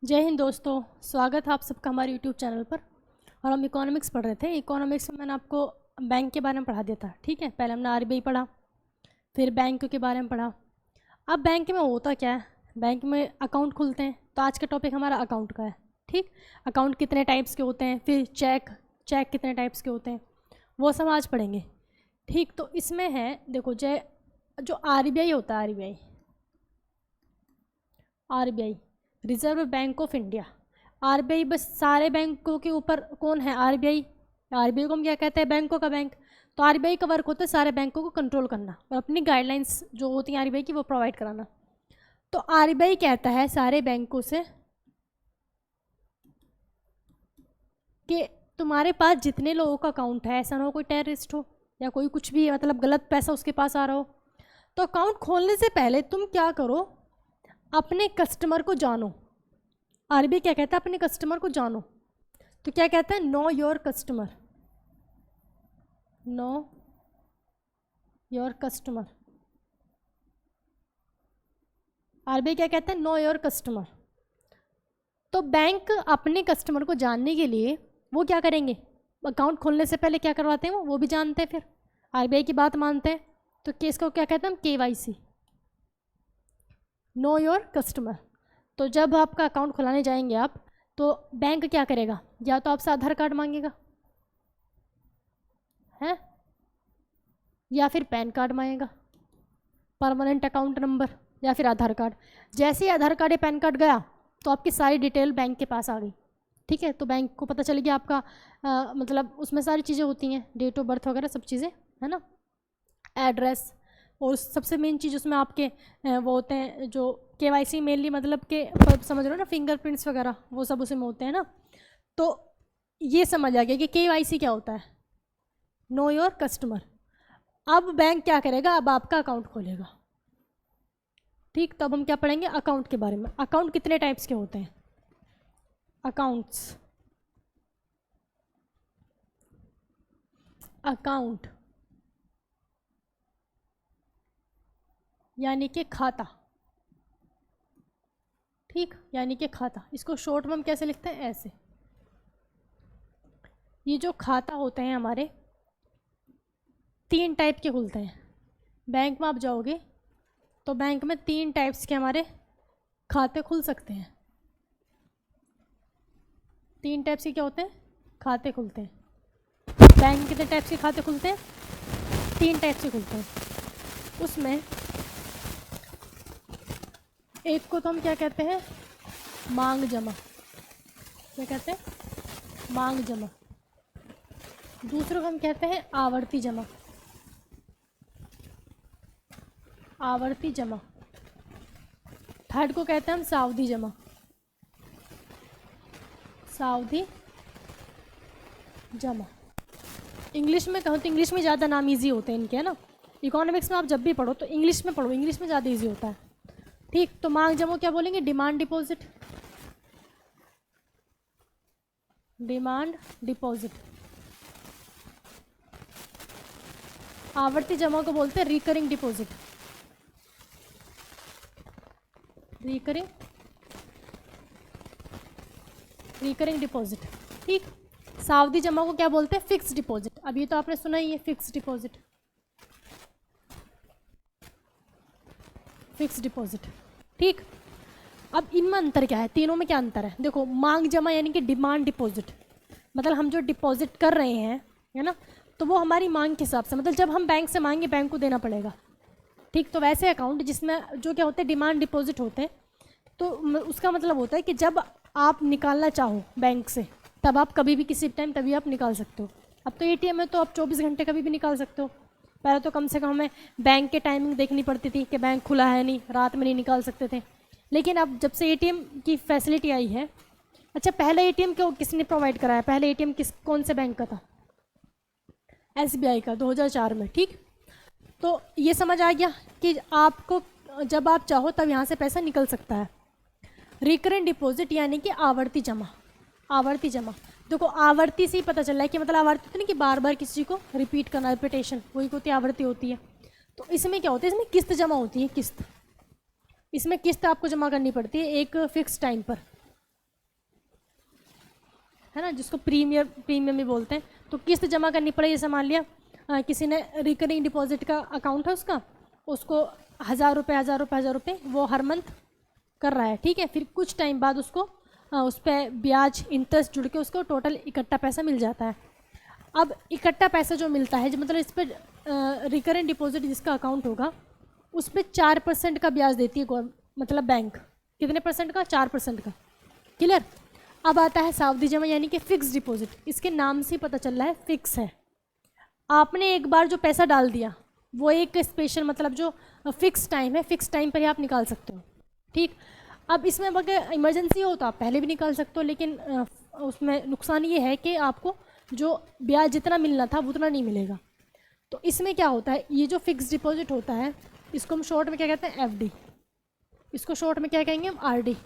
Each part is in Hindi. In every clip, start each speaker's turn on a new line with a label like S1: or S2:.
S1: जय हिंद दोस्तों, स्वागत है आप सबका हमारे यूट्यूब चैनल पर। और हम इकोनॉमिक्स पढ़ रहे थे। इकोनॉमिक्स में मैंने आपको बैंक के बारे में पढ़ा दिया था, ठीक है। पहले हमने आरबीआई पढ़ा, फिर बैंक के बारे में पढ़ा। अब बैंक में होता क्या है, बैंक में अकाउंट खुलते हैं। तो आज का टॉपिक हमारा अकाउंट का है, ठीक। अकाउंट कितने टाइप्स के होते हैं, फिर चेक चेक कितने टाइप्स के होते हैं, वो सब आज पढ़ेंगे, ठीक। तो इसमें है, देखो, जो आरबीआई होता है, RBI reserve bank of India. RBI बस सारे बैंकों के ऊपर कौन है? आरबीआई। आरबीआई को हम क्या कहते हैं? बैंकों का बैंक। तो आरबीआई का वर्क होता है सारे बैंकों को कंट्रोल करना और अपनी गाइडलाइंस जो होती हैं आरबीआई की वो प्रोवाइड कराना। तो आरबीआई कहता है सारे बैंकों से कि तुम्हारे पास जितने लोगों का अकाउंट है, ऐसा ना हो कोई टेररिस्ट हो या कोई कुछ भी मतलब गलत पैसा उसके पास आ रहा हो, तो अकाउंट खोलने से पहले तुम क्या करो, अपने कस्टमर को जानो। आरबीआई क्या कहता है? अपने कस्टमर को जानो। तो क्या कहता है? Know your customer, know your customer. RBI क्या कहता है? Know your customer. तो बैंक अपने कस्टमर को जानने के लिए वो क्या करेंगे? अकाउंट खोलने से पहले क्या करवाते हैं वो भी जानते हैं, फिर आरबीआई की बात मानते हैं। तो केस को क्या कहते हैं हम? KYC, know your customer. तो जब आपका अकाउंट खुलाने जाएंगे आप, तो बैंक क्या करेगा? या तो आपसे आधार कार्ड मांगेगा, है, या फिर पैन कार्ड मांगेगा, परमानेंट अकाउंट नंबर, या फिर आधार कार्ड। जैसे ही आधार कार्ड या पैन कार्ड गया तो आपकी सारी डिटेल बैंक के पास आ गई, ठीक है। तो बैंक को पता चल गया आपका मतलब उसमें सारी चीज़ें होती हैं, डेट ऑफ बर्थ वगैरह सब चीज़ें, है ना, एड्रेस। और सबसे मेन चीज़ उसमें आपके वो होते हैं जो केवाईसी मेनली, मतलब के समझ रहे हो ना, फिंगरप्रिंट्स वगैरह वो सब उसमें होते हैं ना। तो ये समझ आ गया कि केवाईसी क्या होता है, नो योर कस्टमर। अब बैंक क्या करेगा? अब आपका अकाउंट खोलेगा, ठीक। तो अब हम क्या पढ़ेंगे? अकाउंट के बारे में। अकाउंट कितने टाइप्स के होते हैं? अकाउंट्स, अकाउंट यानी कि खाता, ठीक, यानी कि खाता। इसको शॉर्ट में हम कैसे लिखते हैं? ऐसे। ये जो खाता होते हैं हमारे, 3 टाइप के खुलते हैं। बैंक में आप जाओगे तो बैंक में 3 टाइप्स के हमारे खाते खुल सकते हैं। 3 टाइप्स के क्या होते हैं? खाते खुलते हैं। बैंक में कितने टाइप्स के खाते खुलते हैं? 3 टाइप्स के खुलते हैं। उसमें एक को तो हम क्या कहते हैं? मांग जमा। क्या कहते हैं? मांग जमा। दूसरे को हम कहते हैं आवर्ती जमा, आवर्ती जमा। थर्ड को कहते हैं हम सावधि जमा, सावधि जमा। इंग्लिश में कहूँ तो इंग्लिश में ज़्यादा नाम इजी होते हैं इनके, है ना। इकोनॉमिक्स में आप जब भी पढ़ो तो इंग्लिश में पढ़ो, इंग्लिश में ज़्यादा इजी होता है, ठीक। तो मांग जमा क्या बोलेंगे? Demand deposit, demand deposit. आवर्ती जमा को बोलते हैं recurring deposit, recurring recurring deposit, ठीक। सावधि जमा को क्या बोलते हैं? Fix deposit. अब ये तो आपने सुना ही है, फिक्स डिपॉजिट, फिक्स डिपॉजिट, ठीक। अब इनमें अंतर क्या है? तीनों में क्या अंतर है? देखो, मांग जमा यानी कि डिमांड डिपॉजिट, मतलब हम जो डिपॉजिट कर रहे हैं, है ना, तो वो हमारी मांग के हिसाब से, मतलब जब हम बैंक से मांगे बैंक को देना पड़ेगा, ठीक। तो वैसे अकाउंट जिसमें जो क्या होते हैं? डिमांड डिपॉजिट होते हैं। तो उसका मतलब होता है कि जब आप निकालना चाहो बैंक से, तब आप कभी भी किसी टाइम तभी आप निकाल सकते हो। अब तो एटीएम है तो आप 24 घंटे कभी भी निकाल सकते हो। पहले तो कम से कम हमें बैंक के टाइमिंग देखनी पड़ती थी कि बैंक खुला है नहीं, रात में नहीं निकाल सकते थे। लेकिन अब जब से एटीएम की फैसिलिटी आई है, अच्छा, पहले एटीएम को किसने प्रोवाइड कराया? पहले एटीएम कौन से बैंक का था? एसबीआई का, 2004 में, ठीक। तो ये समझ आ गया कि आपको जब आप चाहो तब यहाँ से पैसा निकल सकता है। रिकरेंट डिपॉजिट यानी कि आवर्ती जमा, आवर्ती जमा। देखो, आवर्ती से ही पता चल रहा है कि मतलब आवर्ती तो नहीं कि बार बार किसी को रिपीट करना, रिपीटेशन, वही होती है आवर्ती होती है। तो इसमें क्या होता है? इसमें किस्त जमा होती है, किस्त। इसमें किस्त आपको जमा करनी पड़ती है एक फिक्स टाइम पर, है ना, जिसको प्रीमियम भी बोलते हैं। तो किस्त जमा करनी पड़ेगी। जैसे मान लिया किसी ने रिकरिंग डिपॉजिट का अकाउंट है उसको 1,000 रुपये वो हर मंथ कर रहा है, ठीक है। फिर कुछ टाइम बाद उसको उस पर ब्याज इंटरेस्ट जुड़ के उसको टोटल इकट्ठा पैसा मिल जाता है। अब इकट्ठा पैसा जो मिलता है, जो मतलब इस पर रिकरिंग डिपॉजिट जिसका अकाउंट होगा उस पर 4% का ब्याज देती है मतलब बैंक। कितने परसेंट का? 4% का। क्लियर। अब आता है सावधि जमा यानी कि फिक्स डिपॉजिट। इसके नाम से पता चल रहा है फिक्स है। आपने एक बार जो पैसा डाल दिया वो एक स्पेशल मतलब जो फिक्स टाइम है, फिक्स टाइम पर ही आप निकाल सकते हो, ठीक। अब इसमें अगर इमरजेंसी हो तो आप पहले भी निकाल सकते हो, लेकिन उसमें नुकसान ये है कि आपको जो ब्याज जितना मिलना था वो उतना नहीं मिलेगा। तो इसमें क्या होता है, ये जो फिक्स डिपॉजिट होता है इसको हम शॉर्ट में क्या कहते हैं? एफडी। इसको शॉर्ट में क्या कहेंगे हम? आरडी,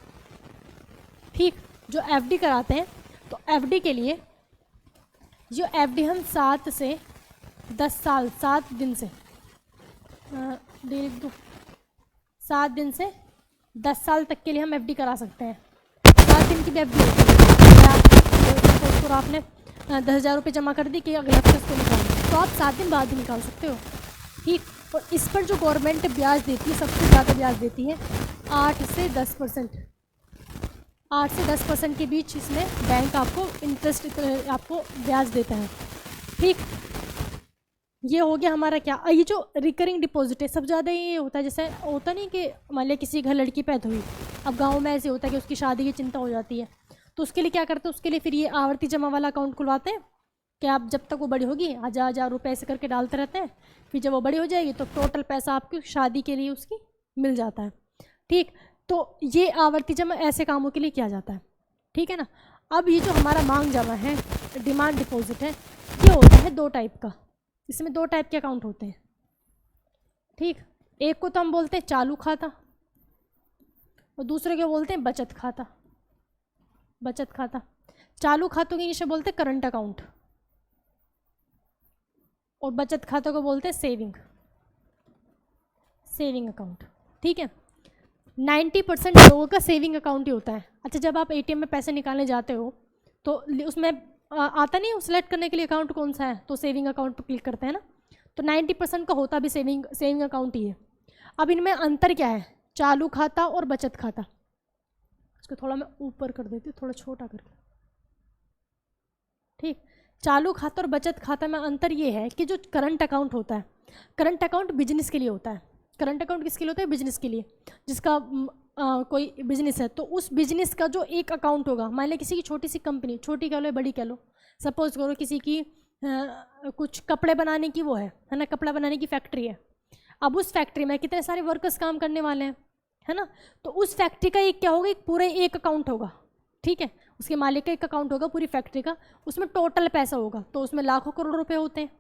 S1: ठीक। जो एफडी कराते हैं तो एफडी के लिए जो एफडी हम 7 से 10 साल 7 दिन से 7 दिन से 10 साल तक के लिए हम एफडी करा सकते हैं। 7 दिन की भी एफडी होती है। आपने 10,000 रुपये जमा कर दी कि अगले हफ्ते उसको निकालना, तो आप 7 दिन बाद भी निकाल सकते हो, ठीक। और इस पर जो गवर्नमेंट ब्याज देती है सबसे ज़्यादा ब्याज देती है 8 से 10%। 8 से 10% के बीच इसमें बैंक आपको इंटरेस्ट आपको ब्याज देता है, ठीक। ये हो गया हमारा क्या, ये जो रिकरिंग डिपॉजिट है सब ज़्यादा ये होता है। जैसे होता नहीं कि मान लिया किसी घर लड़की पैदा हुई, अब गांव में ऐसे होता है कि उसकी शादी की चिंता हो जाती है, तो उसके लिए क्या करते हैं, उसके लिए फिर ये आवर्ती जमा वाला अकाउंट खुलवाते हैं कि आप जब तक वो बड़ी होगी 1,000 रुपये ऐसे करके डालते रहते हैं। फिर जब वो बड़ी हो जाएगी तो टोटल पैसा आपकी शादी के लिए उसकी मिल जाता है, ठीक। तो ये आवर्ती जमा ऐसे कामों के लिए किया जाता है, ठीक है ना। अब ये जो हमारा मांग जमा है, डिमांड डिपॉजिट है, ये होता है 2 टाइप का। इसमें 2 टाइप के अकाउंट होते हैं, ठीक। एक को तो हम बोलते हैं चालू खाता और दूसरे को बोलते हैं बचत खाता। बचत खाता, चालू खातों की इंग्लिश में बोलते हैं करंट अकाउंट और बचत खातों को बोलते हैं सेविंग अकाउंट, ठीक है। 90% लोगों का सेविंग अकाउंट ही होता है। अच्छा, जब आप एटीएम में पैसे निकालने जाते हो तो उसमें आता नहीं सिलेक्ट करने के लिए अकाउंट कौन सा है, तो सेविंग अकाउंट पर क्लिक करते हैं ना। तो 90% का होता भी सेविंग अकाउंट ही है। अब इनमें अंतर क्या है, चालू खाता और बचत खाता। इसको थोड़ा मैं ऊपर कर देती हूँ, थोड़ा छोटा करके, ठीक। चालू खाता और बचत खाता में अंतर ये है कि जो करंट अकाउंट होता है, करंट अकाउंट बिजनेस के लिए होता है। करंट अकाउंट किसके लिए होता है? बिजनेस के लिए। जिसका कोई बिजनेस है तो उस बिजनेस का जो एक अकाउंट होगा, मान लिया किसी की छोटी सी कंपनी, छोटी कह लो या बड़ी कह लो, सपोज करो किसी की कुछ कपड़े बनाने की वो है ना, कपड़ा बनाने की फैक्ट्री है। अब उस फैक्ट्री में कितने सारे वर्कर्स काम करने वाले हैं, है ना। तो उस फैक्ट्री का एक क्या होगा, एक पूरे एक अकाउंट होगा, ठीक है। उसके मालिक का एक अकाउंट होगा पूरी फैक्ट्री का, उसमें टोटल पैसा होगा, तो उसमें लाखों करोड़ रुपए होते हैं,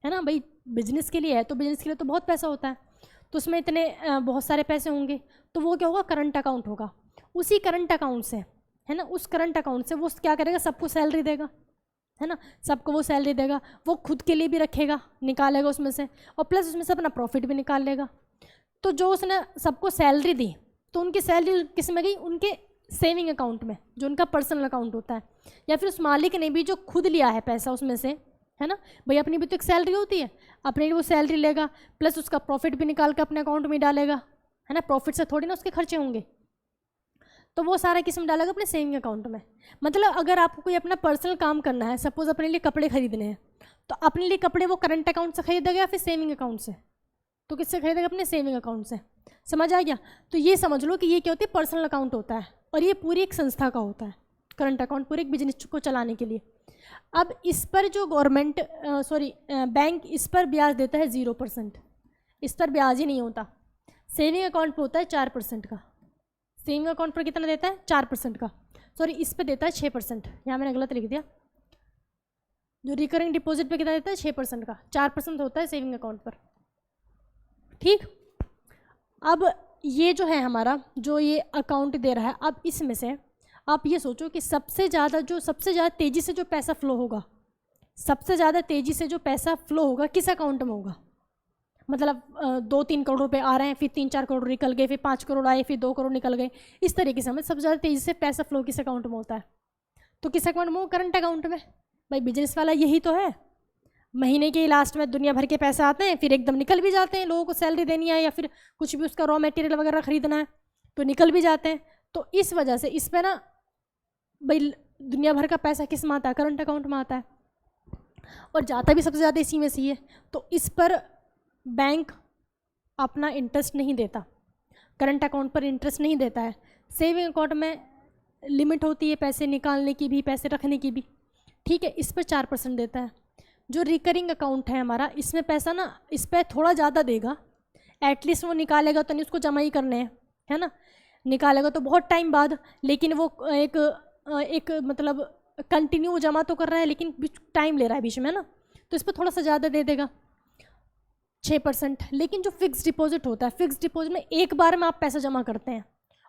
S1: है ना भाई। बिजनेस के लिए है तो बिजनेस के लिए तो बहुत पैसा होता है, तो उसमें इतने बहुत सारे पैसे होंगे, तो वो क्या होगा, करंट अकाउंट होगा। उसी करंट अकाउंट से, है ना, उस करंट अकाउंट से वो क्या करेगा, सबको सैलरी देगा, है ना। सबको वो सैलरी देगा, वो खुद के लिए भी रखेगा, निकालेगा उसमें से, और प्लस उसमें से अपना प्रॉफिट भी निकाल लेगा। तो जो उसने सबको सैलरी दी तो उनकी सैलरी किस में गई, उनके सेविंग अकाउंट में, जो उनका पर्सनल अकाउंट होता है। या फिर उस मालिक ने भी जो खुद लिया है पैसा उसमें से, है ना भाई, अपनी भी तो एक सैलरी होती है, अपनी वो सैलरी लेगा, प्लस उसका प्रॉफिट भी निकाल कर अपने अकाउंट में डालेगा, है ना। प्रॉफिट से थोड़ी ना उसके खर्चे होंगे, तो वो सारा किस में डालेगा, अपने सेविंग अकाउंट में। मतलब अगर आपको कोई अपना पर्सनल काम करना है, सपोज अपने लिए कपड़े खरीदने हैं, तो अपने लिए कपड़े वो करंट अकाउंट से खरीदेगा या फिर सेविंग अकाउंट से, तो किससे खरीदेगा, अपने सेविंग अकाउंट से। समझ आ गया। तो ये समझ लो कि ये क्या होती है, पर्सनल अकाउंट होता है, और ये पूरी एक संस्था का होता है करंट अकाउंट, पूरे एक बिजनेस को चलाने के लिए। अब इस पर जो गवर्नमेंट बैंक इस पर ब्याज देता है 0%, इस पर ब्याज ही नहीं होता। सेविंग अकाउंट पर होता है 4% का। सेविंग अकाउंट पर कितना देता है, 4% का। सॉरी, इस पर देता है 6%, यहाँ मैंने गलत लिख दिया। जो रिकरिंग डिपॉजिट पे कितना देता है, 6% का, 4% होता है सेविंग अकाउंट पर, ठीक। अब ये जो है हमारा, जो ये अकाउंट दे रहा है, अब इसमें से आप ये सोचो कि सबसे ज़्यादा तेज़ी से जो पैसा फ्लो होगा, सबसे ज़्यादा तेज़ी से जो पैसा फ्लो होगा किस अकाउंट में होगा। मतलब 2-3 करोड़ रुपए आ रहे हैं, फिर 3-4 करोड़ निकल गए, फिर 5 करोड़ आए, फिर 2 करोड़ निकल गए, इस तरीके से हमें सबसे ज़्यादा तेज़ी से पैसा फ्लो किस अकाउंट में होता है, तो किस अकाउंट में? वो करंट अकाउंट में। भाई बिजनेस वाला यही तो है, महीने के लास्ट में दुनिया भर के पैसे आते हैं, फिर एकदम निकल भी जाते हैं। लोगों को सैलरी देनी है या फिर कुछ भी उसका रॉ मटेरियल वगैरह खरीदना है तो निकल भी जाते हैं। तो इस वजह से इस पर ना भाई दुनिया भर का पैसा किस में आता है? करंट अकाउंट में आता है, और जाता भी सबसे ज़्यादा इसी में से ही है। तो इस पर बैंक अपना इंटरेस्ट नहीं देता, करंट अकाउंट पर इंटरेस्ट नहीं देता है। सेविंग अकाउंट में लिमिट होती है पैसे निकालने की भी, पैसे रखने की भी, ठीक है, इस पर 4% देता है। जो रिकरिंग अकाउंट है हमारा, इसमें पैसा ना इस पर थोड़ा ज़्यादा देगा, एटलीस्ट वो निकालेगा तो नहीं, उसको जमा ही करने हैं, है ना, निकालेगा तो बहुत टाइम बाद, लेकिन वो एक मतलब कंटिन्यू जमा तो कर रहा है लेकिन टाइम ले रहा है बीच में ना, तो इस पर थोड़ा सा ज़्यादा दे देगा 6%। लेकिन जो फिक्स डिपॉजिट होता है, फिक्स डिपॉजिट में एक बार में आप पैसा जमा करते हैं,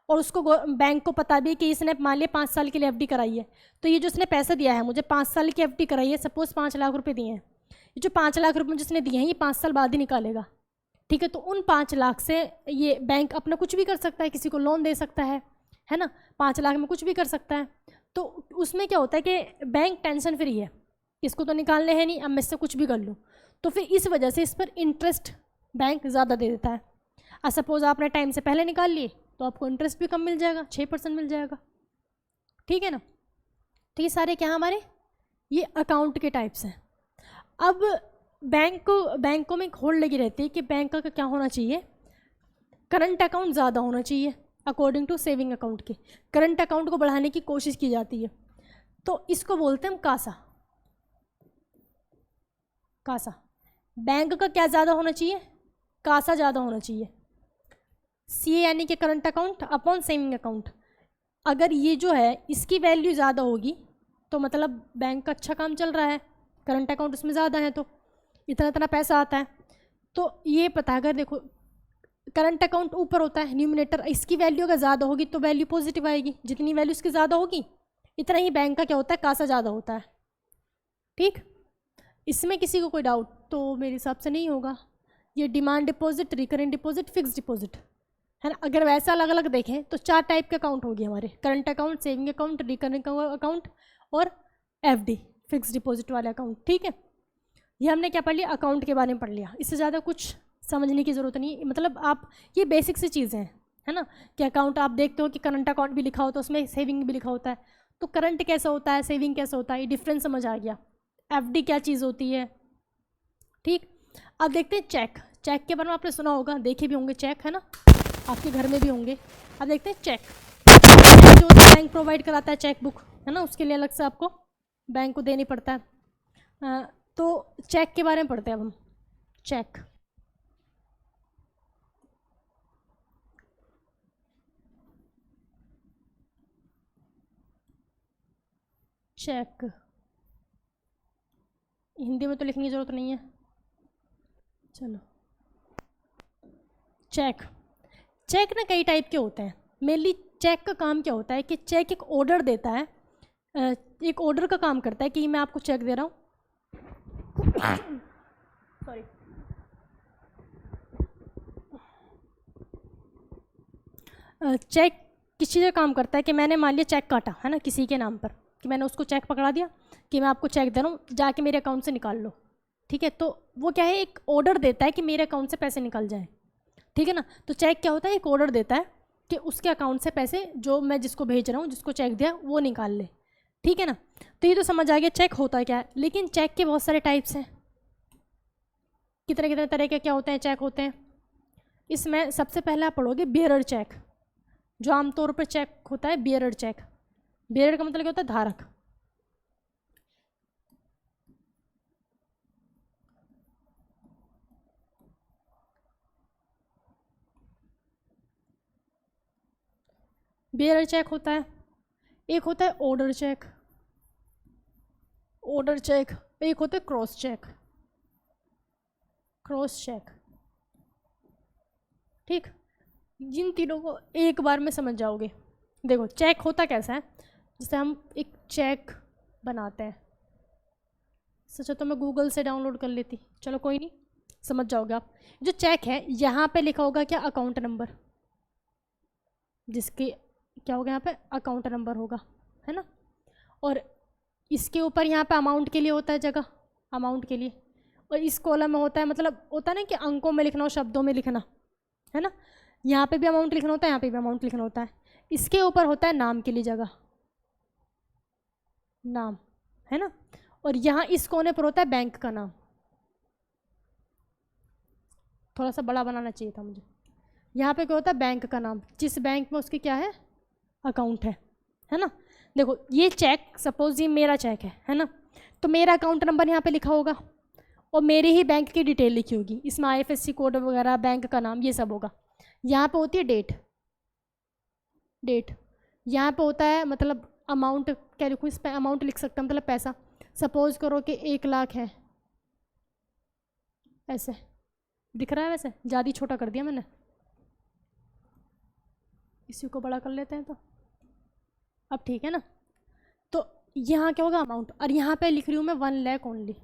S1: और उसको बैंक को पता भी है कि इसने मान लिया 5 साल के लिए एफडी कराई है, तो ये जो इसने पैसा दिया है मुझे 5 साल की एफडी कराई है, सपोज 5 लाख रुपए दिए हैं, ये जो 5 लाख रुपए जिसने दिए हैं ये 5 साल बाद ही निकालेगा, ठीक है। तो उन 5 लाख से ये बैंक अपना कुछ भी कर सकता है, किसी को लोन दे सकता है ना, 5 लाख में कुछ भी कर सकता है। तो उसमें क्या होता है कि बैंक टेंशन फ्री है, इसको तो निकालने हैं नहीं, अब मैं इससे कुछ भी कर लूँ, तो फिर इस वजह से इस पर इंटरेस्ट बैंक ज़्यादा दे देता है। और सपोज आपने टाइम से पहले निकाल लिए तो आपको इंटरेस्ट भी कम मिल जाएगा, 6% मिल जाएगा, ठीक है ना। तो ये सारे क्या हमारे ये अकाउंट के टाइप्स हैं। अब बैंकों में एक होल्ड लगी रहती है कि बैंक का क्या होना चाहिए, करंट अकाउंट ज़्यादा होना चाहिए अकॉर्डिंग टू सेविंग अकाउंट के, करंट अकाउंट को बढ़ाने की कोशिश की जाती है, तो इसको बोलते हैं हम कासा। कासा बैंक का क्या ज़्यादा होना चाहिए? कासा ज़्यादा होना चाहिए। सी यानी कि current account upon saving account, अगर ये जो है इसकी वैल्यू ज़्यादा होगी तो मतलब बैंक का अच्छा काम चल रहा है, करंट अकाउंट उसमें ज़्यादा है तो इतना इतना पैसा आता है। तो ये पता है, अगर देखो करंट अकाउंट ऊपर होता है न्यूमिनेटर, इसकी वैल्यू अगर ज़्यादा होगी तो वैल्यू पॉजिटिव आएगी, जितनी वैल्यू इसकी ज़्यादा होगी इतना ही बैंक का क्या होता है, कासा ज़्यादा होता है, ठीक। इसमें किसी को कोई डाउट तो मेरे हिसाब से नहीं होगा। ये demand deposit, recurrent deposit, fix deposit, है ना। अगर वैसा अलग अलग देखें तो 4 टाइप के अकाउंट होंगे हमारे, current account, saving account, recurring account और एफडी, फिक्स डिपॉजिट वाले अकाउंट, ठीक है। ये हमने क्या पढ़ लिया, अकाउंट के बारे में पढ़ लिया, इससे ज़्यादा कुछ समझने की ज़रूरत नहीं, मतलब आप ये बेसिक सी चीज़ें हैं, है ना, कि अकाउंट आप देखते हो कि करंट अकाउंट भी लिखा होता है, उसमें सेविंग भी लिखा होता है, तो करंट कैसा होता है, सेविंग कैसा होता है, ये डिफरेंस समझ आ गया। एफडी क्या चीज़ होती है, ठीक। अब देखते हैं चेक। चेक के बारे में आपने सुना होगा, देखे भी होंगे चेक, है ना, आपके घर में भी होंगे। अब देखते हैं चेक। जो बैंक प्रोवाइड कराता है चेक बुक, है ना, उसके लिए अलग से आपको बैंक को देनी पड़ता है। तो चेक के बारे में पढ़ते हैं अब हम। चेक, चेक हिंदी में तो लिखने की ज़रूरत नहीं है, चलो। चेक, चेक ना कई टाइप के होते हैं। मेनली चेक का काम क्या होता है कि चेक एक ऑर्डर देता है, एक ऑर्डर का काम करता है कि मैं आपको चेक दे रहा हूँ सॉरी, चेक किस चीज़ का काम करता है कि मैंने मान लिया चेक काटा, है ना, किसी के नाम पर, कि मैंने उसको चेक पकड़ा दिया कि मैं आपको चेक दे रहा हूँ, जाके मेरे अकाउंट से निकाल लो, ठीक है। तो वो क्या है, एक ऑर्डर देता है कि मेरे अकाउंट से पैसे निकल जाएं, ठीक है ना। तो चेक क्या होता है, एक ऑर्डर देता है कि उसके अकाउंट से पैसे जो मैं जिसको भेज रहा हूँ, जिसको चेक दिया वो निकाल ले, ठीक है ना। तो ये तो समझ आ गया चेक होता क्या है। लेकिन चेक के बहुत सारे टाइप्स हैं, कितने कितने तरह के क्या होते हैं चेक होते हैं। इसमें सबसे पहले आप पढ़ोगे बियरर चेक, जो आमतौर पर चेक होता है बियरर चेक। बियरर का मतलब क्या होता है, धारक। बियरर चेक होता है। एक होता है ऑर्डर चेक, ऑर्डर चेक। एक होता है क्रॉस चेक, क्रॉस चेक, ठीक। जिन तीनों को एक बार में समझ जाओगे। देखो चेक होता कैसा है, जैसे हम एक चेक बनाते हैं, सोचा तो मैं गूगल से डाउनलोड कर लेती, चलो कोई नहीं, समझ जाओगे आप। जो चेक है यहाँ पे लिखा होगा क्या, अकाउंट नंबर, जिसके क्या होगा यहाँ पे अकाउंट नंबर होगा, है ना। और इसके ऊपर यहाँ पे अमाउंट के लिए होता है जगह, अमाउंट के लिए, और इस कॉलम में होता है, मतलब होता है ना कि अंकों में लिखना हो, शब्दों में लिखना, है ना। यहाँ पे भी अमाउंट लिखना होता है, यहाँ पे भी अमाउंट लिखना होता है। इसके ऊपर होता है नाम के लिए जगह, नाम, है ना। और यहाँ इस कोने पर होता है बैंक का नाम। थोड़ा सा बड़ा बनाना चाहिए था मुझे। यहाँ पे क्या होता है, बैंक का नाम, जिस बैंक में उसकी क्या है, अकाउंट है ना। देखो ये चेक, सपोज ये मेरा चेक है ना, तो मेरा अकाउंट नंबर यहाँ पे लिखा होगा और मेरी ही बैंक की डिटेल लिखी होगी, इसमें IFSC कोड वगैरह, बैंक का नाम, ये सब होगा। यहाँ पे होती है डेट, डेट। यहाँ पे होता है मतलब अमाउंट, क्या लिखूँ इस पर, अमाउंट लिख सकता हूँ, मतलब पैसा। सपोज करो कि 1 लाख है, ऐसे दिख रहा है, वैसे ज़्यादा ही छोटा कर दिया मैंने, इसी को बड़ा कर लेते हैं तो अब ठीक है ना। तो यहाँ क्या होगा, अमाउंट, और यहाँ पे लिख रही हूँ मैं 1 lakh only.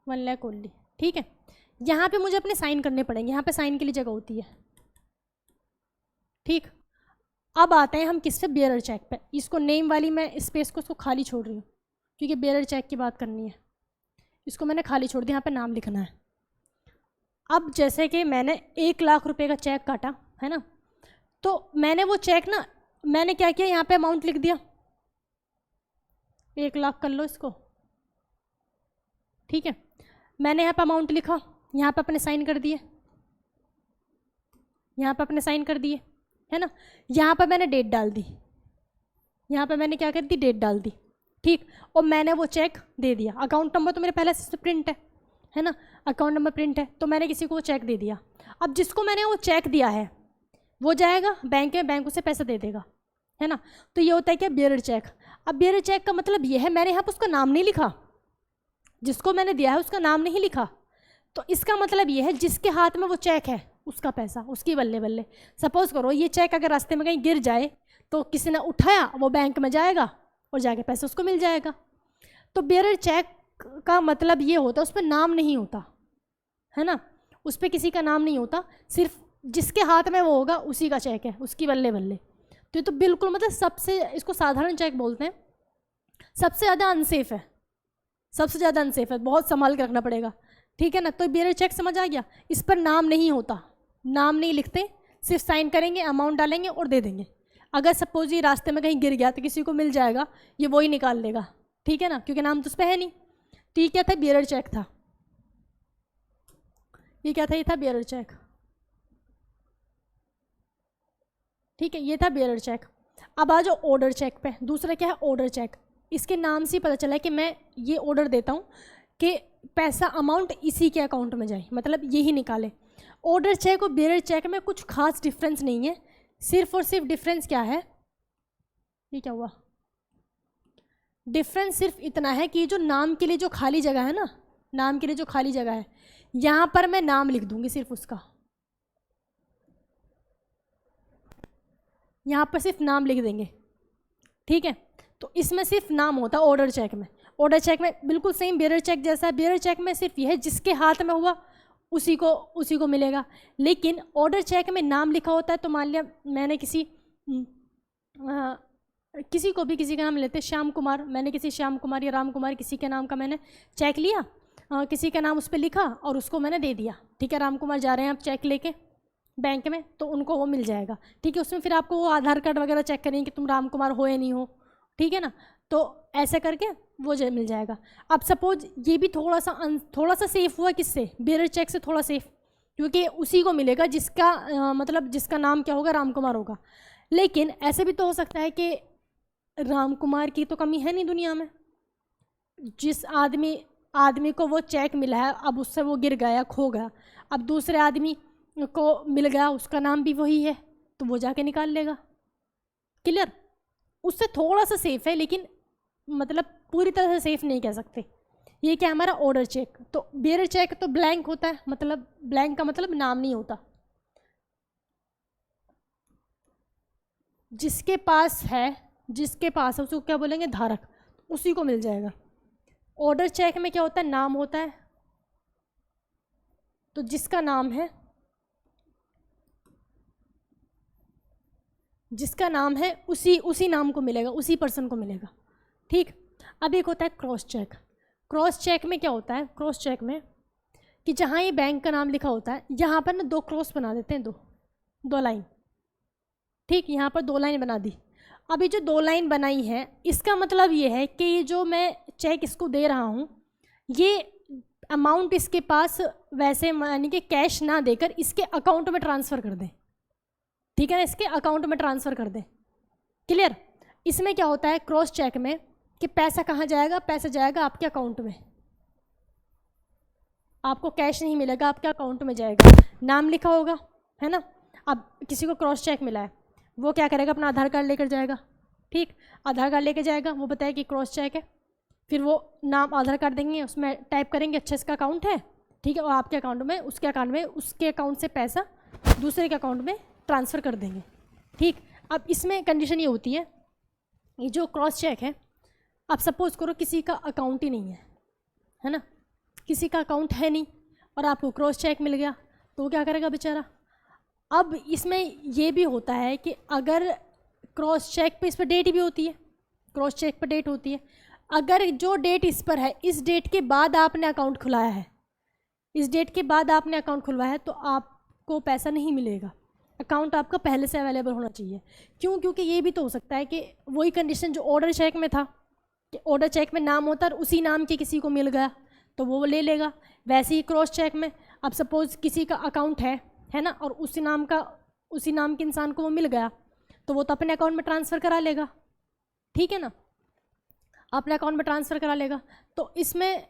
S1: One lakh only, ठीक है। यहाँ पे मुझे अपने साइन करने पड़ेंगे, यहाँ पे साइन के लिए जगह होती है, ठीक। अब आते हैं हम किस पे, बेयरर चेक पे। इसको नेम वाली मैं स्पेस को इसको खाली छोड़ रही हूँ क्योंकि बेयरर चेक की बात करनी है, इसको मैंने खाली छोड़ दिया, यहाँ पे नाम लिखना है। अब जैसे कि मैंने 1 लाख रुपए का चेक काटा, है ना, तो मैंने वो चेक ना, मैंने क्या किया, यहाँ पे अमाउंट लिख दिया, 1 लाख कर लो इसको, ठीक है। मैंने यहाँ पे अमाउंट लिखा, यहाँ पे अपने साइन कर दिए, यहाँ पे अपने साइन कर दिए, है ना। यहाँ पे मैंने डेट डाल दी, यहाँ पे मैंने क्या कर दी, डेट डाल दी, ठीक। और मैंने वो चेक दे दिया। अकाउंट नंबर तो मेरे पहले से प्रिंट है ना, अकाउंट नंबर प्रिंट है, तो मैंने किसी को वो चेक दे दिया। अब जिसको मैंने वो चेक दिया है वो जाएगा बैंक में, बैंक उसे पैसा दे देगा, है ना। तो ये होता है क्या, बेयरर चेक। अब बेयरर चेक का मतलब ये है, मैंने यहाँ पर उसका नाम नहीं लिखा, जिसको मैंने दिया है उसका नाम नहीं लिखा, तो इसका मतलब ये है जिसके हाथ में वो चेक है उसका पैसा उसकी बल्ले बल्ले। सपोज करो ये चेक अगर रास्ते में कहीं गिर जाए तो किसी ने उठाया, वो बैंक में जाएगा और जाके पैसा उसको मिल जाएगा। तो बेयरर चेक का मतलब ये होता है उस पर नाम नहीं होता, है ना, उस पर किसी का नाम नहीं होता, सिर्फ जिसके हाथ में वो होगा उसी का चेक है, उसकी बल्ले बल्ले। तो ये तो बिल्कुल मतलब सबसे, इसको साधारण चेक बोलते हैं, सबसे ज़्यादा अनसेफ है, सबसे ज़्यादा अनसेफ है, बहुत संभाल के रखना पड़ेगा, ठीक है ना। तो बेयरर चेक समझ आ गया, इस पर नाम नहीं होता, नाम नहीं लिखते, सिर्फ साइन करेंगे, अमाउंट डालेंगे और दे देंगे। अगर सपोज ये रास्ते में कहीं गिर गया तो किसी को मिल जाएगा, ये वही निकाल लेगा, ठीक है ना, क्योंकि नाम तो उस पर है नहीं। तो ये क्या था, बेयरर चेक था, ये क्या था, ये था बेयरर चेक, ठीक है, ये था बेयरर चेक। अब आ जाओ ऑर्डर चेक पे। दूसरा क्या है, ऑर्डर चेक। इसके नाम से पता चला है कि मैं ये ऑर्डर देता हूँ कि पैसा, अमाउंट इसी के अकाउंट में जाए, मतलब यही निकाले। ऑर्डर चेक और बेयरर चेक में कुछ खास डिफरेंस नहीं है, सिर्फ और सिर्फ डिफरेंस क्या है, ये क्या हुआ, डिफरेंस सिर्फ इतना है कि जो नाम के लिए जो खाली जगह है ना, नाम के लिए जो खाली जगह है, यहाँ पर मैं नाम लिख दूंगी सिर्फ उसका, यहाँ पर सिर्फ नाम लिख देंगे, ठीक है। तो इसमें सिर्फ नाम होता है ऑर्डर चेक में। ऑर्डर चेक में बिल्कुल सेम बेयरर चेक जैसा है, बेयरर चेक में सिर्फ यह है जिसके हाथ में हुआ उसी को मिलेगा। लेकिन ऑर्डर चेक में नाम लिखा होता है, तो मान लिया मैंने किसी को भी किसी का नाम लेते, श्याम कुमार, मैंने किसी श्याम कुमार या राम कुमार किसी के नाम का मैंने चेक लिया, किसी का नाम उस पर लिखा और उसको मैंने दे दिया, ठीक है। राम कुमार जा रहे हैं आप चेक लेके बैंक में, तो उनको वो मिल जाएगा, ठीक है। उसमें फिर आपको वो आधार कार्ड वगैरह चेक करेंगे कि तुम राम कुमार हो या नहीं हो, ठीक है ना। तो ऐसे करके वो मिल जाएगा। अब सपोज ये भी थोड़ा सा सेफ हुआ, किससे, बेयरर चेक से थोड़ा सेफ, क्योंकि उसी को मिलेगा जिसका मतलब जिसका नाम क्या होगा, राम कुमार होगा। लेकिन ऐसे भी तो हो सकता है कि राम कुमार की तो कमी है नहीं दुनिया में, जिस आदमी को वो चेक मिला है, अब उससे वो गिर गया, खो गया, अब दूसरे आदमी को मिल गया, उसका नाम भी वही है, तो वो जाके निकाल लेगा, क्लियर। उससे थोड़ा सा सेफ है, लेकिन मतलब पूरी तरह से सेफ नहीं कह सकते। ये क्या हमारा ऑर्डर चेक। तो बेयरर चेक तो ब्लैंक होता है, मतलब ब्लैंक का मतलब नाम नहीं होता, जिसके पास है उसको क्या बोलेंगे, धारक, उसी को मिल जाएगा। ऑर्डर चेक में क्या होता है, नाम होता है, तो जिसका नाम है जिसका नाम है उसी नाम को मिलेगा, उसी पर्सन को मिलेगा। ठीक। अब एक होता है क्रॉस चेक। क्रॉस चेक में क्या होता है, क्रॉस चेक में कि जहाँ ये बैंक का नाम लिखा होता है यहाँ पर ना 2 क्रॉस बना देते हैं, दो लाइन। ठीक, यहाँ पर 2 लाइन बना दी। अभी जो 2 लाइन बनाई है इसका मतलब ये है कि ये जो मैं चेक इसको दे रहा हूँ ये अमाउंट इसके पास वैसे यानी कि कैश ना देकर इसके अकाउंट में ट्रांसफ़र कर दें। ठीक है ना, इसके अकाउंट में ट्रांसफ़र कर दें। क्लियर। इसमें क्या होता है क्रॉस चेक में कि पैसा कहाँ जाएगा, पैसा जाएगा आपके अकाउंट में, आपको कैश नहीं मिलेगा, आपके अकाउंट में जाएगा। नाम लिखा होगा, है ना। अब किसी को क्रॉस चेक मिला है, वो क्या करेगा, अपना आधार कार्ड लेकर जाएगा। ठीक, आधार कार्ड लेकर जाएगा, वो बताए कि क्रॉस चेक है, फिर वो नाम आधार कार्ड देंगे, उसमें टाइप करेंगे अच्छा इसका अकाउंट है, ठीक है, और आपके अकाउंट में उसके अकाउंट से पैसा दूसरे के अकाउंट में ट्रांसफ़र कर देंगे। ठीक। अब इसमें कंडीशन ये होती है, ये जो क्रॉस चेक है, अब सपोज़ करो किसी का अकाउंट ही नहीं है ना, किसी का अकाउंट है नहीं और आपको क्रॉस चेक मिल गया तो वो क्या करेगा बेचारा। अब इसमें ये भी होता है कि अगर क्रॉस चेक पे इस पर डेट भी होती है, क्रॉस चेक पर डेट होती है, अगर जो डेट इस पर है इस डेट के बाद आपने अकाउंट खुलाया है, इस डेट के बाद आपने अकाउंट खुलवाया है तो आपको पैसा नहीं मिलेगा, अकाउंट आपका पहले से अवेलेबल होना चाहिए। क्यों? क्योंकि ये भी तो हो सकता है कि वही कंडीशन जो ऑर्डर चेक में था कि ऑर्डर चेक में नाम होता है और उसी नाम के किसी को मिल गया तो वो ले लेगा। वैसे ही क्रॉस चेक में अब सपोज़ किसी का अकाउंट है ना, और उसी नाम के इंसान को वो मिल गया तो वो तो अपने अकाउंट में ट्रांसफ़र करा लेगा। ठीक है ना, अपने अकाउंट में ट्रांसफ़र करा लेगा। तो इसमें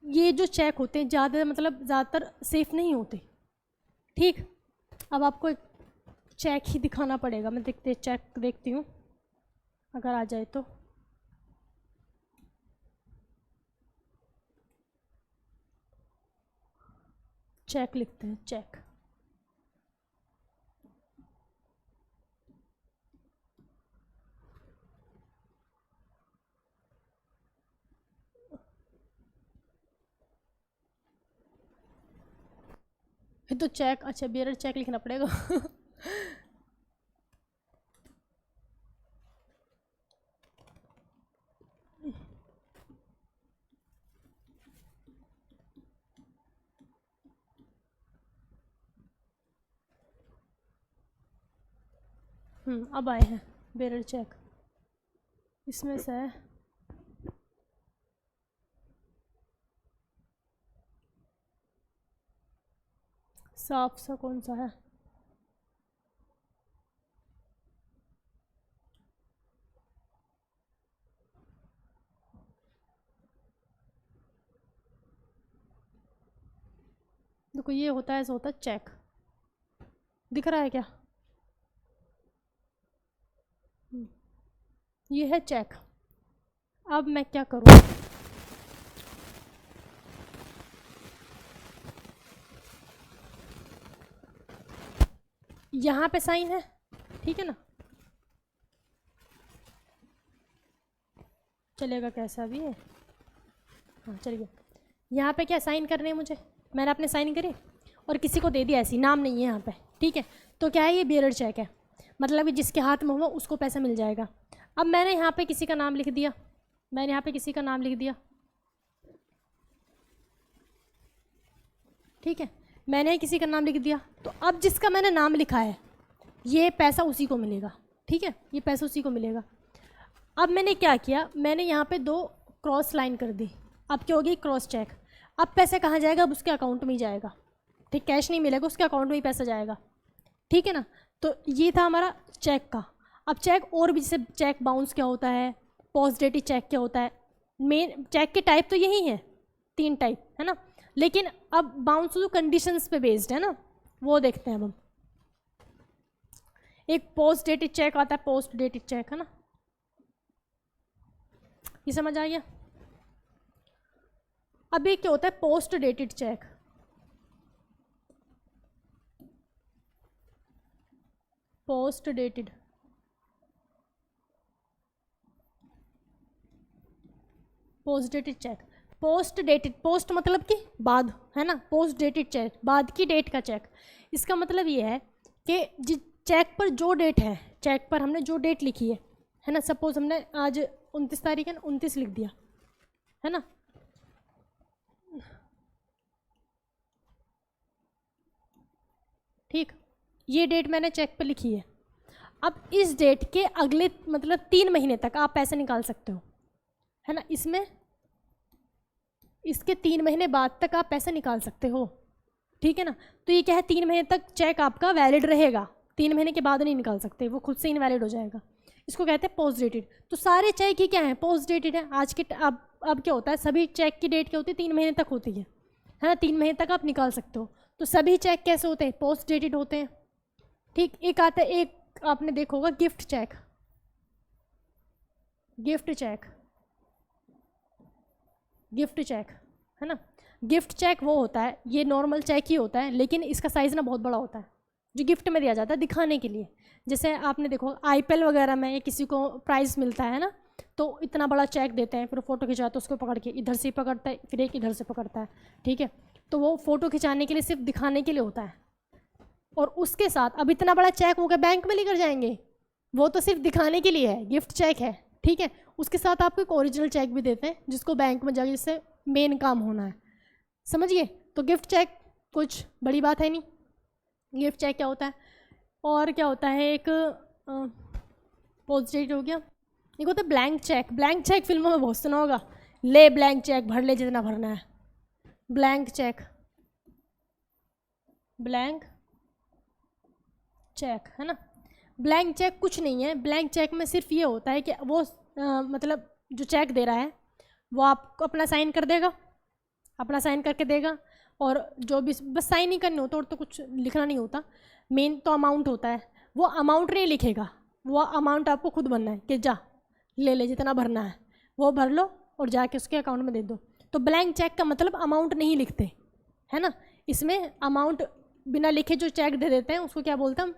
S1: ये जो चेक होते हैं ज़्यादातर सेफ़ नहीं होते। ठीक। अब आपको एक चेक ही दिखाना पड़ेगा, मैं चेक देखती हूँ अगर आ जाए तो। चेक लिखते हैं, चेक। तो चेक, अच्छा बेरर चेक लिखना पड़ेगा। अब आए हैं बेरर चेक, इसमें से है साफ सा कौन सा है, देखो ये होता है, ऐसा होता है चेक, दिख रहा है क्या? ये है चेक। अब मैं क्या करूँ, यहाँ पे साइन है, ठीक है ना, चलेगा कैसा भी है, हाँ चल गया। यहाँ पे क्या साइन करने हैं मुझे, मैंने अपने साइन करे और किसी को दे दिया, ऐसी नाम नहीं है यहाँ पे। ठीक है, तो क्या है, ये बेरर चेक है, मतलब कि जिसके हाथ में हुआ उसको पैसा मिल जाएगा। अब मैंने यहाँ पे किसी का नाम लिख दिया, मैंने यहाँ पे किसी का नाम लिख दिया, ठीक है, मैंने किसी का नाम लिख दिया, तो अब जिसका मैंने नाम लिखा है ये पैसा उसी को मिलेगा। ठीक है, ये पैसा उसी को मिलेगा। अब मैंने क्या किया, मैंने यहाँ पे 2 क्रॉस लाइन कर दी, अब क्या होगी, क्रॉस चेक। अब पैसा कहाँ जाएगा, अब उसके अकाउंट में ही जाएगा। ठीक, कैश नहीं मिलेगा, उसके अकाउंट में ही पैसा जाएगा। ठीक है ना, तो ये था हमारा चेक का। अब चेक और भी, जैसे चेक बाउंस क्या होता है, पोस्ट डेटेड चेक क्या होता है, मेन चेक के टाइप तो यही है, 3 टाइप है ना, लेकिन अब बाउंस जो कंडीशंस पे बेस्ड है ना वो देखते हैं हम। एक पोस्ट डेटेड चेक आता है, पोस्ट डेटेड चेक है ना, ये समझ आ गया। अब ये क्या होता है, post dated cheque. Post dated, post dated cheque, post dated, post मतलब कि बाद, है ना, पोस्ट डेटेड चेक, बाद की डेट का चेक। इसका मतलब ये है कि चेक पर जो डेट है, चेक पर हमने जो डेट लिखी है ना, सपोज हमने आज 29 तारीख है ना, 29 लिख दिया है ना, ठीक, ये डेट मैंने चेक पे लिखी है। अब इस डेट के अगले मतलब 3 महीने तक आप पैसे निकाल सकते हो, है ना, इसमें इसके 3 महीने बाद तक आप पैसे निकाल सकते हो, ठीक है ना। तो ये क्या है, 3 महीने तक चेक आपका वैलिड रहेगा, 3 महीने के बाद नहीं निकाल सकते, वो खुद से इनवैलिड हो जाएगा। इसको कहते हैं पोस्ट डेटेड। तो सारे चेक ही क्या है, पोस्ट डेटेड है। आज के अब क्या होता है, सभी चेक की डेट क्या होती है, 3 महीने तक होती है ना, 3 महीने तक आप निकाल सकते हो। तो सभी चेक कैसे होते हैं, पोस्ट डेटेड होते हैं, ठीक। एक आता है, एक आपने देखा होगा gift check, gift check, gift check, है ना। गिफ्ट चेक वो होता है, ये नॉर्मल चेक ही होता है, लेकिन इसका साइज़ ना बहुत बड़ा होता है, जो गिफ्ट में दिया जाता है दिखाने के लिए। जैसे आपने देखो आईपीएल वगैरह में किसी को प्राइज़ मिलता है ना, तो इतना बड़ा चेक देते हैं, फिर फ़ोटो खिंचाते हैं, उसको पकड़ के इधर से पकड़ता है, फिर एक इधर से पकड़ता है, ठीक है। तो वो फ़ोटो खिंचाने के लिए, सिर्फ दिखाने के लिए होता है। और उसके साथ अब इतना बड़ा चेक हो गया, बैंक में लेकर जाएंगे, वो तो सिर्फ दिखाने के लिए है, गिफ्ट चेक है, ठीक है। उसके साथ आपको एक ओरिजिनल चेक भी देते हैं, जिसको बैंक में जाके जिससे मेन काम होना है, समझिए। तो गिफ्ट चेक कुछ बड़ी बात है नहीं। गिफ्ट चेक क्या होता है, और क्या होता है, एक पोस्ट डेट हो गया, एक होता है ब्लैंक चेक। ब्लैंक चेक फिल्मों में बहुत सुना होगा, ले ब्लैंक चेक, भर ले जितना भरना है, ब्लैंक चेक, ब्लैंक चेक, है ना। ब्लैंक चेक कुछ नहीं है, ब्लैंक चेक में सिर्फ ये होता है कि वो मतलब जो चेक दे रहा है वो आपको अपना साइन कर देगा, अपना साइन करके देगा, और जो भी बस साइन ही करने होता, और तो कुछ लिखना नहीं होता। मेन तो अमाउंट होता है, वो अमाउंट नहीं लिखेगा, वो अमाउंट आपको खुद भरना है कि जा ले ले जितना भरना है वो भर लो और जाके उसके अकाउंट में दे दो। तो ब्लैंक चेक का मतलब अमाउंट नहीं लिखते, है ना। इसमें अमाउंट बिना लिखे जो चेक दे देते हैं उसको क्या बोलते हैं हम,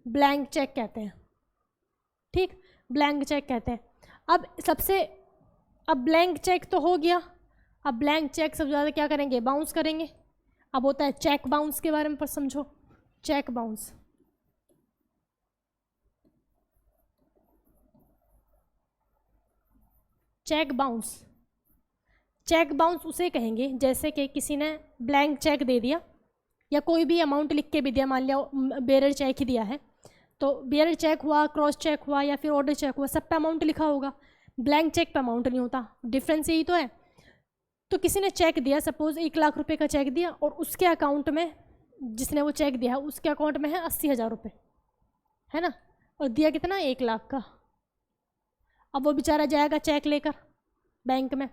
S1: ब्लैंक चेक कहते हैं, ठीक, ब्लैंक चेक कहते हैं। अब ब्लैंक चेक तो हो गया, अब ब्लैंक चेक सबसे ज़्यादा क्या करेंगे, बाउंस करेंगे। अब होता है चेक बाउंस के बारे में पर समझो, cheque bounce, cheque bounce, cheque bounce उसे कहेंगे जैसे कि किसी ने ब्लैंक चेक दे दिया, या कोई भी अमाउंट लिख के भी दिया, मान लिया बेरर चेक ही दिया है, तो बेरर चेक हुआ, क्रॉस चेक हुआ, या फिर ऑर्डर चेक हुआ, सब पे अमाउंट लिखा होगा, ब्लैंक चेक पे अमाउंट नहीं होता, डिफरेंस यही तो है। तो किसी ने चेक दिया, सपोज 1 लाख रुपए का चेक दिया, और उसके अकाउंट में, जिसने वो चेक दिया है उसके अकाउंट में है 80,000 रुपये, है ना, और दिया कितना, 1 लाख का। अब वो बेचारा जाएगा चेक लेकर बैंक में,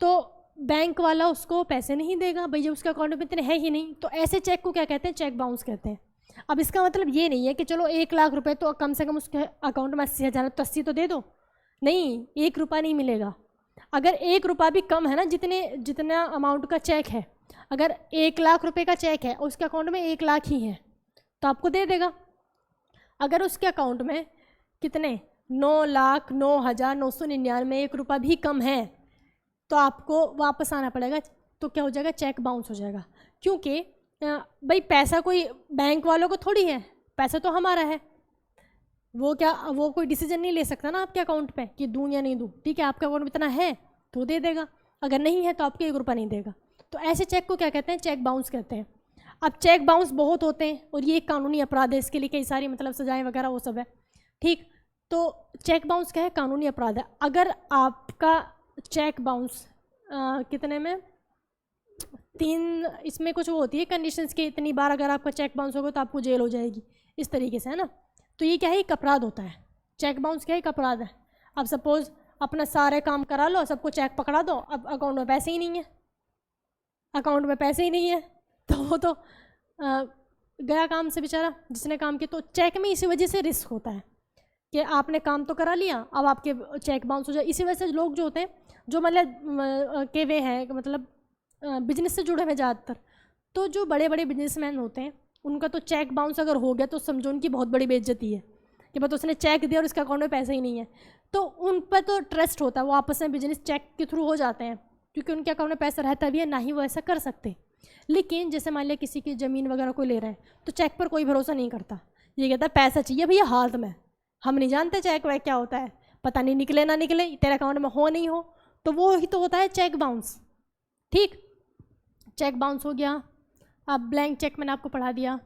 S1: तो बैंक वाला उसको पैसे नहीं देगा, भैया उसके अकाउंट में इतने हैं ही नहीं, तो ऐसे चेक को क्या कहते हैं, चेक बाउंस कहते हैं। अब इसका मतलब ये नहीं है कि चलो 1 लाख रुपए तो कम से कम उसके अकाउंट में 80,000 तो 80 तो दे दो, नहीं, 1 रुपया नहीं मिलेगा। अगर 1 रुपया भी कम है ना, जितना अमाउंट का चेक है, अगर 1 लाख रुपए का चेक है उसके अकाउंट में 1 लाख ही है तो आपको दे देगा। अगर उसके अकाउंट में कितने 9,09,999 1 रुपया भी कम है तो आपको वापस आना पड़ेगा, तो क्या हो जाएगा, चेक बाउंस हो जाएगा। क्योंकि भाई पैसा कोई बैंक वालों को थोड़ी है, पैसा तो हमारा है, वो कोई डिसीजन नहीं ले सकता ना आपके अकाउंट पे कि दूँ या नहीं दूँ, ठीक है, आपके अकाउंट में इतना है तो दे देगा, अगर नहीं है तो आपको 1 रुपया नहीं देगा। तो ऐसे चेक को क्या कहते हैं, चेक बाउंस कहते हैं। अब चेक बाउंस बहुत होते हैं और ये एक कानूनी अपराध है, इसके लिए कई सारी मतलब सजाएं वगैरह वो सब है, ठीक। तो चेक बाउंस क्या है, कानूनी अपराध है। अगर आपका चेक बाउंस कितने में 3, इसमें कुछ वो होती है कंडीशंस की, इतनी बार अगर आपका चेक बाउंस होगा तो आपको जेल हो जाएगी, इस तरीके से, है ना। तो ये क्या है, एक अपराध होता है, चेक बाउंस क्या है, एक अपराध है। अब सपोज अपना सारे काम करा लो, सबको चेक पकड़ा दो, अब अकाउंट में पैसे ही नहीं है, अकाउंट में पैसे ही नहीं है, तो वो तो गया काम से बेचारा जिसने काम किया। तो चेक में इसी वजह से रिस्क होता है कि आपने काम तो करा लिया, अब आपके चेक बाउंस हो जाए। इसी वजह से लोग जो होते हैं, जो मतलब के वे हैं, मतलब बिजनेस से जुड़े हुए ज़्यादातर, तो जो बड़े बड़े बिजनेसमैन होते हैं उनका तो चेक बाउंस अगर हो गया तो समझो उनकी बहुत बड़ी बेइज्जती है कि बस उसने चेक दिया और इसके अकाउंट में पैसे ही नहीं है। तो उन पर तो ट्रस्ट होता है, वो आपस में बिजनेस चेक के थ्रू हो जाते हैं क्योंकि उनके अकाउंट में पैसा रहता भी है, ना ही वो ऐसा कर सकते। लेकिन जैसे मान लिया किसी की ज़मीन वगैरह कोई ले रहा है तो चेक पर कोई भरोसा नहीं करता ये कहता है पैसा चाहिए भैया हाथ में, हम नहीं जानते चेक वैक क्या होता है, पता नहीं निकले ना निकले, तेरे अकाउंट में हो नहीं हो, तो वो ही तो होता है चेक बाउंस। ठीक, चेक बाउंस हो गया। अब ब्लैंक चेक मैंने आपको पढ़ा दिया।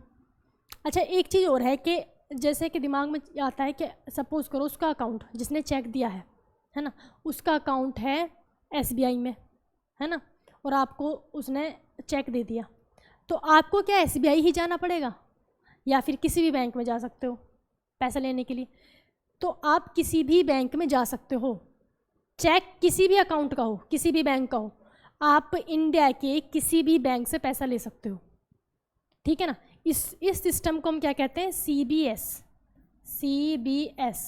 S1: अच्छा, एक चीज़ और है कि जैसे कि दिमाग में आता है कि सपोज करो उसका अकाउंट जिसने चेक दिया है ना, उसका अकाउंट है SBI में, है ना, और आपको उसने चेक दे दिया, तो आपको क्या SBI ही जाना पड़ेगा या फिर किसी भी बैंक में जा सकते हो पैसा लेने के लिए? तो आप किसी भी बैंक में जा सकते हो, चेक किसी भी अकाउंट का हो, किसी भी बैंक का हो, आप इंडिया के किसी भी बैंक से पैसा ले सकते हो। ठीक है ना, इस सिस्टम को हम क्या कहते हैं? CBS,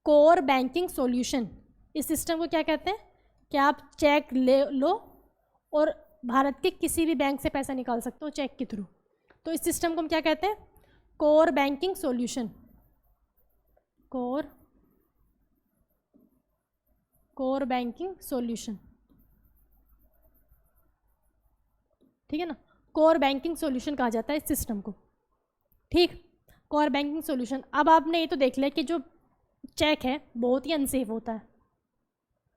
S1: core banking solution. इस सिस्टम को क्या कहते हैं कि आप चेक ले लो और भारत के किसी भी बैंक से पैसा निकाल सकते हो चेक के थ्रू। तो इस सिस्टम को हम क्या कहते हैं? Core banking solution. Core banking solution, ठीक है ना, कोर बैंकिंग सॉल्यूशन कहा जाता है इस सिस्टम को। ठीक, कोर बैंकिंग सॉल्यूशन। अब आपने ये तो देख लिया कि जो चेक है बहुत ही अनसेफ होता है।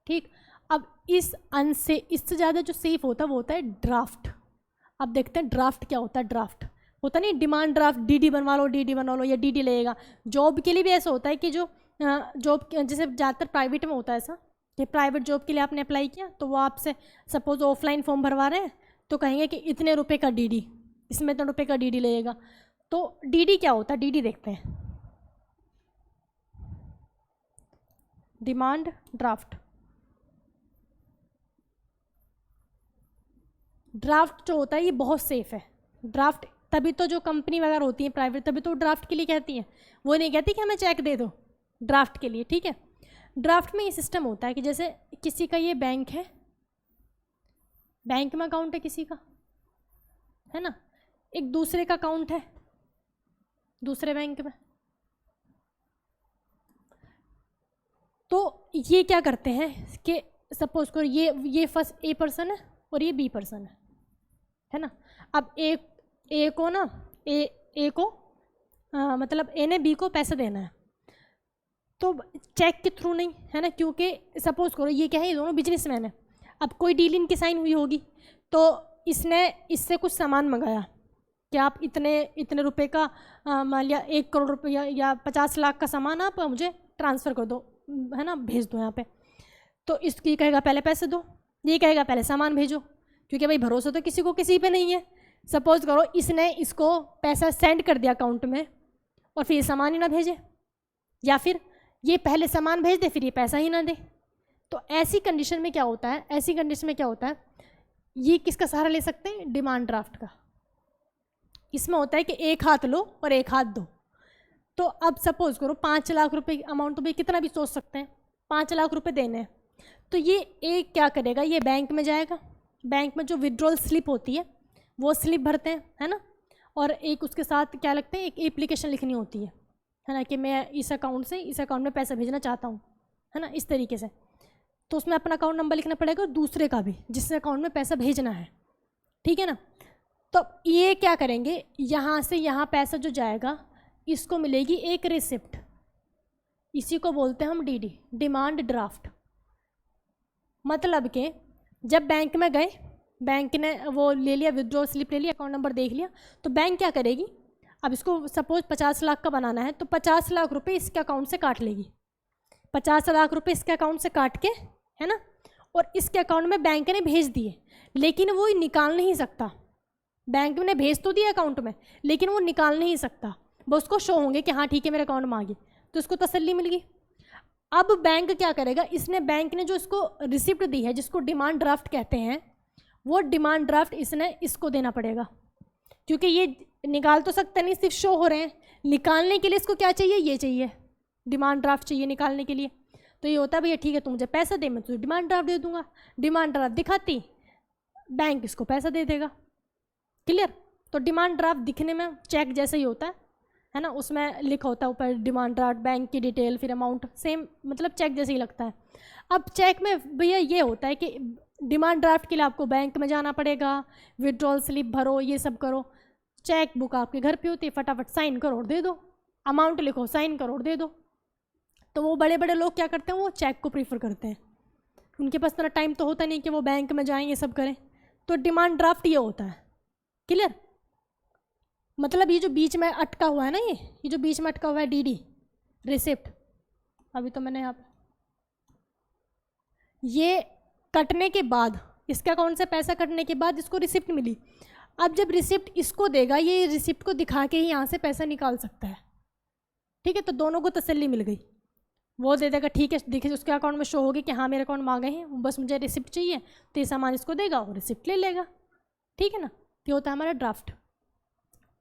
S1: ठीक, अब इससे ज़्यादा जो सेफ होता है वो होता है ड्राफ्ट। अब देखते हैं ड्राफ्ट क्या होता है। ड्राफ्ट होता नहीं डिमांड ड्राफ्ट, DD बनवा लो या DD लगेगा। जॉब के लिए भी ऐसा होता है कि जो जॉब जैसे ज़्यादातर प्राइवेट में होता है ऐसा कि प्राइवेट जॉब के लिए आपने अप्लाई किया तो वो आपसे सपोज ऑफलाइन फॉर्म भरवा रहे हैं तो कहेंगे कि इतने रुपए का DD, इसमें इतने रुपए का DD लगेगा। तो DD क्या होता है? DD देखते हैं, डिमांड ड्राफ्ट। ड्राफ्ट जो होता है ये बहुत सेफ है। ड्राफ्ट तभी तो जो कंपनी वगैरह होती है प्राइवेट, तभी तो ड्राफ्ट के लिए कहती है, वो नहीं कहती कि हमें चेक दे दो, ड्राफ्ट के लिए। ठीक है, ड्राफ्ट में ये सिस्टम होता है कि जैसे किसी का ये बैंक है, बैंक में अकाउंट है किसी का, है ना, एक दूसरे का अकाउंट है दूसरे बैंक में, तो ये क्या करते हैं कि सपोज करो ये फर्स्ट A पर्सन है और ये B पर्सन है ना। अब ए को ना ए को मतलब A ने B को पैसा देना है, तो चेक के थ्रू नहीं, है ना, क्योंकि सपोज करो ये क्या है, ये दोनों बिजनेसमैन है। अब कोई डील इनकी साइन हुई होगी तो इसने इससे कुछ सामान मंगाया कि आप इतने रुपए का मान लिया 1 करोड़ रुपये या 50 लाख का सामान आप मुझे ट्रांसफ़र कर दो, है ना, भेज दो यहाँ पे। तो इसकी कहेगा पहले पैसे दो, ये कहेगा पहले सामान भेजो, क्योंकि भाई भरोसा तो किसी को किसी पे नहीं है। सपोज करो इसने इसको पैसा सेंड कर दिया अकाउंट में और फिर ये सामान ही ना भेजे, या फिर ये पहले सामान भेज दे फिर ये पैसा ही ना दे। तो ऐसी कंडीशन में क्या होता है, ये किसका सहारा ले सकते हैं? डिमांड ड्राफ्ट का। इसमें होता है कि एक हाथ लो और एक हाथ दो। तो अब सपोज करो 5 लाख रुपए अमाउंट, तो भाई कितना भी सोच सकते हैं, 5 लाख रुपए देने हैं। तो ये एक क्या करेगा, ये बैंक में जाएगा, बैंक में जो विड्रॉल स्लिप होती है वो स्लिप भरते हैं, है ना, और एक उसके साथ क्या लगते हैं, एक एप्लीकेशन लिखनी होती है ना, कि मैं इस अकाउंट से इस अकाउंट में पैसा भेजना चाहता हूँ, है ना, इस तरीके से। तो उसमें अपना अकाउंट नंबर लिखना पड़ेगा और दूसरे का भी जिससे अकाउंट में पैसा भेजना है, ठीक है ना। तो ये क्या करेंगे, यहाँ से यहाँ पैसा जो जाएगा इसको मिलेगी एक रिसिप्ट, इसी को बोलते हैं हम DD, डिमांड ड्राफ्ट। मतलब कि जब बैंक में गए, बैंक ने वो ले लिया, विड्रॉल स्लिप ले लिया, अकाउंट नंबर देख लिया, तो बैंक क्या करेगी, अब इसको सपोज 50 लाख का बनाना है तो 50 लाख रुपए इसके अकाउंट से काट लेगी, 50 लाख रुपए इसके अकाउंट से काट के, है ना, और इसके अकाउंट में बैंक ने भेज दिए, लेकिन वो निकाल नहीं सकता। बैंक ने भेज तो दिया अकाउंट में, लेकिन वो निकाल नहीं सकता, वो उसको शो होंगे कि हाँ ठीक है मेरे अकाउंट में आ गई, तो उसको तसल्ली मिल गई। अब बैंक क्या करेगा, बैंक ने जो इसको रिसिप्ट दी है जिसको डिमांड ड्राफ्ट कहते हैं, वो डिमांड ड्राफ्ट इसने इसको देना पड़ेगा, क्योंकि ये निकाल तो सकते नहीं, सिर्फ शो हो रहे हैं। निकालने के लिए इसको क्या चाहिए, ये चाहिए, डिमांड ड्राफ्ट चाहिए निकालने के लिए। तो ये होता है भैया ठीक है, तू मुझे पैसा दे, मैं तुझे डिमांड ड्राफ्ट दे दूंगा। डिमांड ड्राफ्ट दिखाती, बैंक इसको पैसा दे देगा। क्लियर। तो डिमांड ड्राफ्ट दिखने में चेक जैसे ही होता है ना, उसमें लिखा होता है ऊपर डिमांड ड्राफ्ट, बैंक की डिटेल, फिर अमाउंट, सेम मतलब चेक जैसे ही लगता है। अब चेक में भैया ये होता है कि डिमांड ड्राफ्ट के लिए आपको बैंक में जाना पड़ेगा, विड्रॉल स्लिप भरो, ये सब करो। चेक बुक आपके घर पे होती है, फटाफट साइन करो और दे दो, अमाउंट लिखो, साइन करो और दे दो। तो वो बड़े बड़े लोग क्या करते हैं, वो चेक को प्रीफर करते हैं, उनके पास इतना टाइम तो होता नहीं कि वो बैंक में जाएं ये सब करें। तो डिमांड ड्राफ्ट ये होता है। क्लियर? मतलब ये जो बीच में अटका हुआ है ना, ये जो बीच में अटका हुआ है डीडी, रिसिप्ट, अभी तो मैंने यहाँ ये कटने के बाद, इसके अकाउंट से पैसा कटने के बाद इसको रिसिप्ट मिली। अब जब रिसिप्ट इसको देगा, ये रिसिप्ट को दिखा के ही यहाँ से पैसा निकाल सकता है। ठीक है, तो दोनों को तसल्ली मिल गई। वो दे देगा, ठीक है, देखिए उसके अकाउंट में शो होगी कि हाँ मेरे अकाउंट में आ गए हैं, बस मुझे रिसिप्ट चाहिए, तो ये सामान इसको देगा और रिसिप्ट ले लेगा। ठीक है ना? ये होता है हमारा ड्राफ्ट।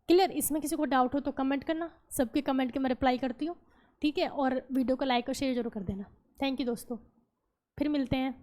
S1: क्लियर? इसमें किसी को डाउट हो तो कमेंट करना, सबके कमेंट के मैं रिप्लाई करती हूँ। ठीक है, और वीडियो को लाइक और शेयर जरूर कर देना। थैंक यू दोस्तों, फिर मिलते हैं।